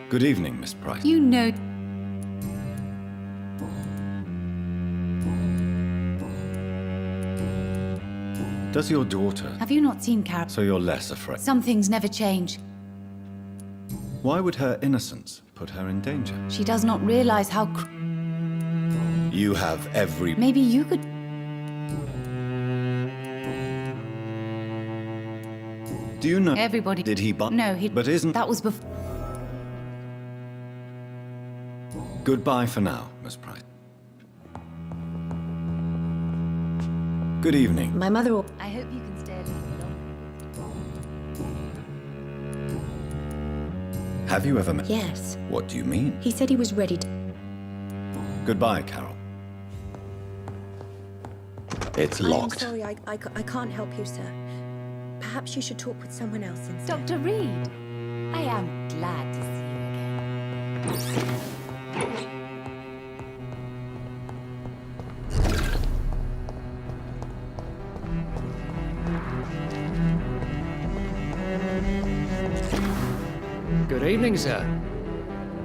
Good evening, Miss Price. You know... Does your daughter... Have you not seen Carol? So you're less afraid? Some things never change. Why would her innocence put her in danger? She does not realize how... You have every... Maybe you could... Do you know... Everybody... Did he but... No, he... But isn't... That was before... Goodbye for now, Miss Price. Good evening. My mother will... I hope you can stay a little longer. Have you ever met... Yes. What do you mean? He said he was ready to... Goodbye, Carol. It's locked. I'm sorry, I can't help you, sir. Perhaps you should talk with someone else instead. Dr. Reed, I am glad to see you again. Good evening, sir.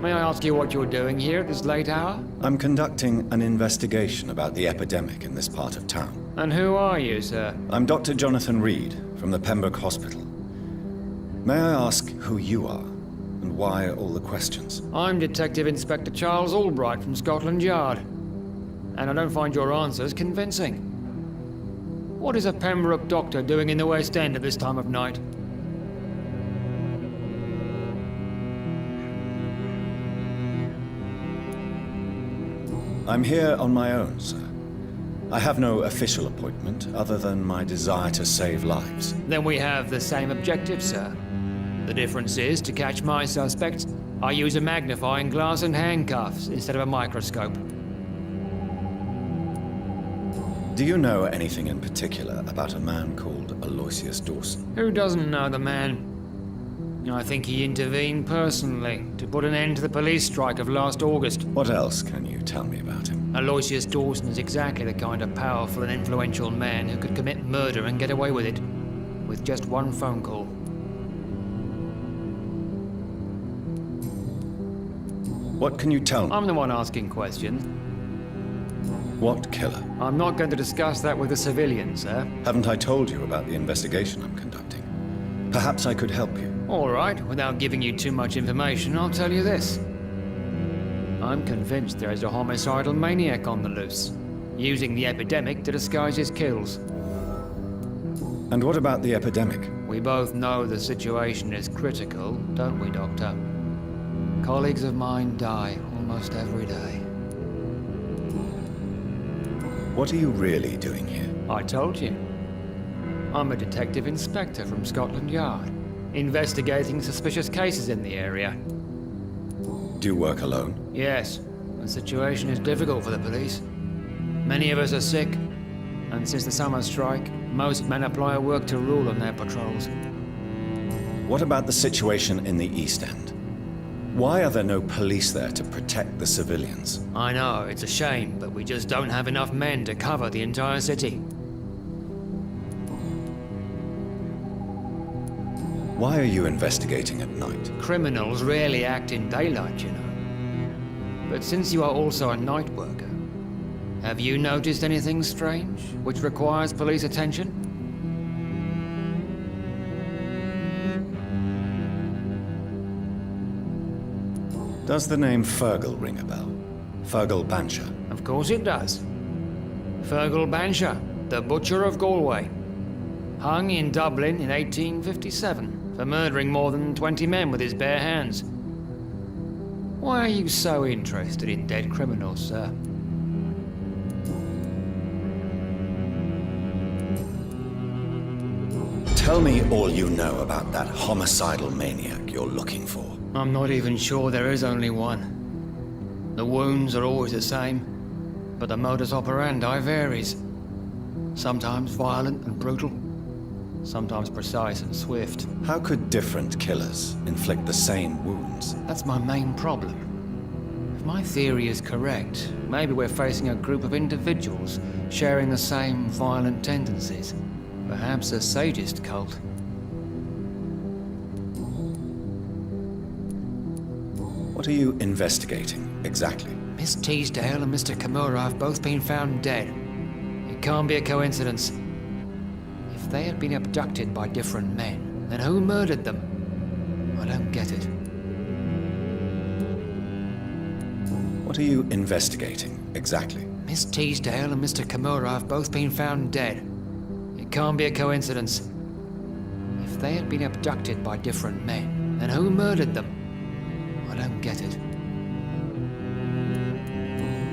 May I ask you what you're doing here at this late hour? I'm conducting an investigation about the epidemic in this part of town. And who are you, sir? I'm Dr. Jonathan Reed from the Pembroke Hospital. May I ask who you are and why all the questions? I'm Detective Inspector Charles Albright from Scotland Yard. And I don't find your answers convincing. What is a Pembroke doctor doing in the West End at this time of night? I'm here on my own, sir. I have no official appointment other than my desire to save lives. Then we have the same objective, sir. The difference is, to catch my suspects, I use a magnifying glass and handcuffs instead of a microscope. Do you know anything in particular about a man called Aloysius Dawson? Who doesn't know the man? I think he intervened personally to put an end to the police strike of last August. What else can you tell me about him? Aloysius Dawson is exactly the kind of powerful and influential man who could commit murder and get away with it, with just one phone call. What can you tell me? I'm the one asking questions. What killer? I'm not going to discuss that with the civilians, sir. Haven't I told you about the investigation I'm conducting? Perhaps I could help you. All right, without giving you too much information, I'll tell you this. I'm convinced there is a homicidal maniac on the loose, using the epidemic to disguise his kills. And what about the epidemic? We both know the situation is critical, don't we, Doctor? Colleagues of mine die almost every day. What are you really doing here? I told you. I'm a detective inspector from Scotland Yard, investigating suspicious cases in the area. Do you work alone? Yes, the situation is difficult for the police. Many of us are sick, and since the summer strike, most men apply a work to rule on their patrols. What about the situation in the East End? Why are there no police there to protect the civilians? I know, it's a shame, but we just don't have enough men to cover the entire city. Why are you investigating at night? Criminals rarely act in daylight, you know. But since you are also a night worker, have you noticed anything strange which requires police attention? Does the name Fergal ring a bell? Fergal Bancher. Of course it does. Fergal Bancher, the Butcher of Galway. Hung in Dublin in 1857 for murdering more than 20 men with his bare hands. Why are you so interested in dead criminals, sir? Tell me all you know about that homicidal maniac you're looking for. I'm not even sure there is only one. The wounds are always the same, but the modus operandi varies. Sometimes violent and brutal, sometimes precise and swift. How could different killers inflict the same wounds? That's my main problem. If my theory is correct, maybe we're facing a group of individuals sharing the same violent tendencies. Perhaps a sadist cult. What are you investigating, exactly? Miss Teasdale and Mr. Kimura have both been found dead. It can't be a coincidence. If they had been abducted by different men, then who murdered them? I don't get it. What are you investigating, exactly? Miss Teasdale and Mr. Kimura have both been found dead. It can't be a coincidence. If they had been abducted by different men, then who murdered them? I don't get it.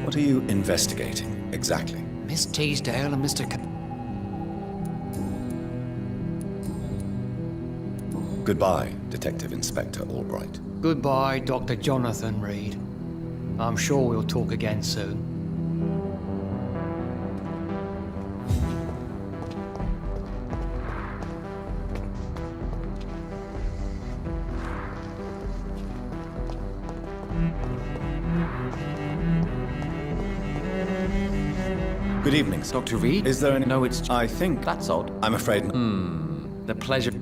What are you investigating, exactly? Miss Teasdale and Mr. Goodbye, Detective Inspector Albright. Goodbye, Dr. Jonathan Reed. I'm sure we'll talk again soon. Good evening, sir. Dr. Reed? Is there any... No, it's... I think... That's odd. I'm afraid... The pleasure...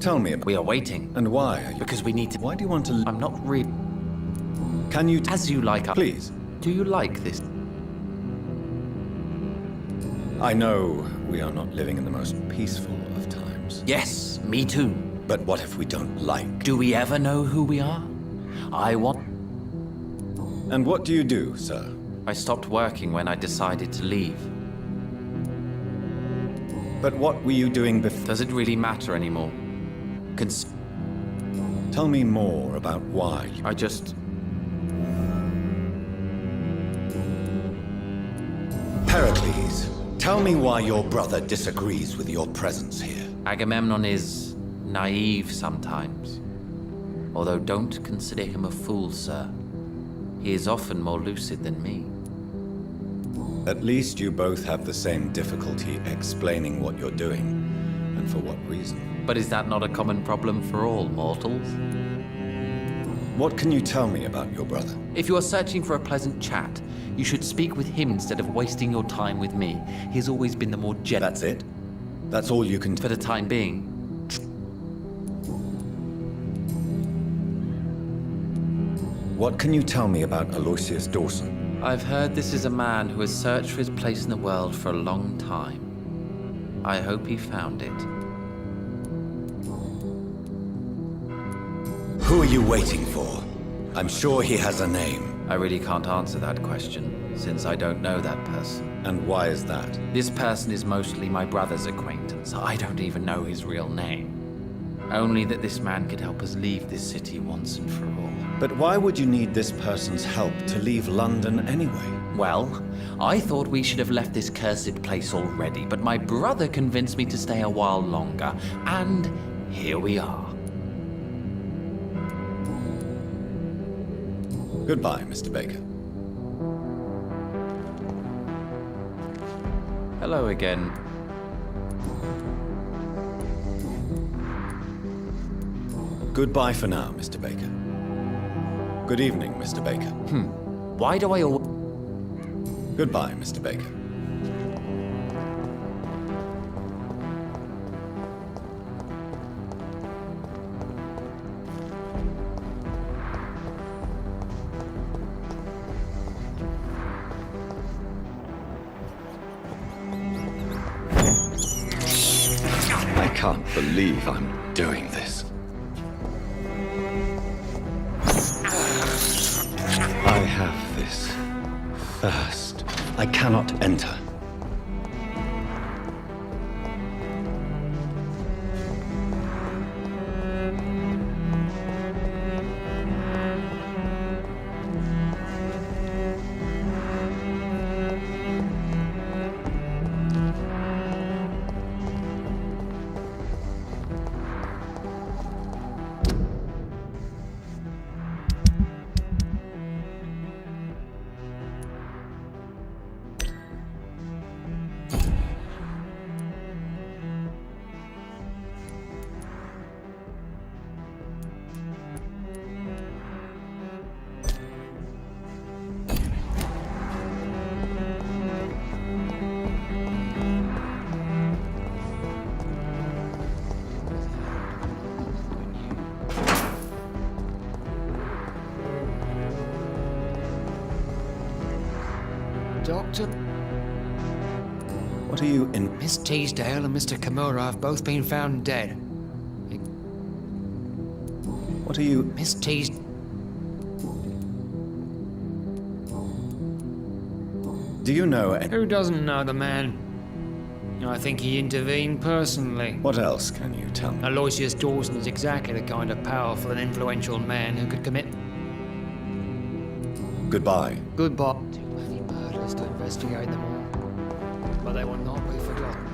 Tell me about... We are waiting. And why are you... Because we need to... Why do you want to... I'm not really... Can you... As you like... Please. Do you like this? I know we are not living in the most peaceful of times. Yes, me too. But what if we don't like? Do we ever know who we are? I want... And what do you do, sir? I stopped working when I decided to leave. But what were you doing before? Does it really matter anymore? Tell me more about why you... I just... Pericles, tell me why your brother disagrees with your presence here. Agamemnon is naive sometimes. Although don't consider him a fool, sir. He is often more lucid than me. At least you both have the same difficulty explaining what you're doing, and for what reason. But is that not a common problem for all mortals? What can you tell me about your brother? If you are searching for a pleasant chat, you should speak with him instead of wasting your time with me. He has always been the more That's it? That's all you can... For the time being. What can you tell me about Aloysius Dawson? I've heard this is a man who has searched for his place in the world for a long time. I hope he found it. Who are you waiting for? I'm sure he has a name. I really can't answer that question, since I don't know that person. And why is that? This person is mostly my brother's acquaintance. I don't even know his real name. Only that this man could help us leave this city once and for all. But why would you need this person's help to leave London anyway? Well, I thought we should have left this cursed place already, but my brother convinced me to stay a while longer, and here we are. Goodbye, Mr. Baker. Hello again. Goodbye for now, Mr. Baker. Good evening, Mr. Baker. Why do I Goodbye, Mr. Baker. I can't believe I'm doing this. I have this thirst. I cannot enter. Doctor? What are you in... Miss Teasdale and Mr. Kimura have both been found dead. What are you... Miss Teasdale... Do you know... Who doesn't know the man? I think he intervened personally. What else can you tell me? Aloysius Dawson is exactly the kind of powerful and influential man who could commit... Goodbye. Goodbye. Too many murders to investigate them all. But they will not be forgotten.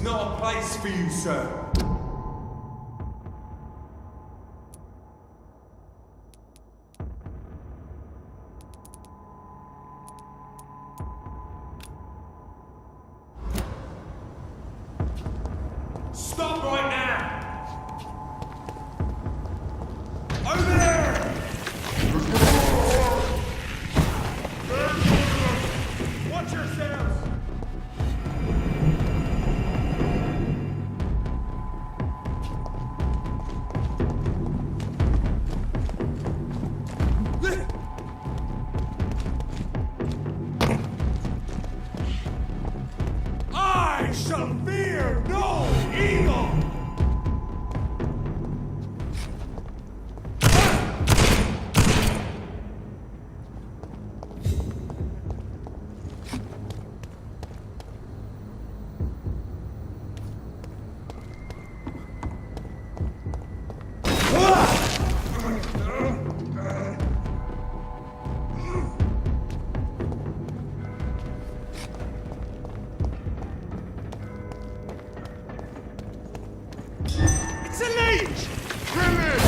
Not a place for you, sir. Stop right now! Over there! Watch yourselves! I shall fear no evil! It's a leech! Kill it!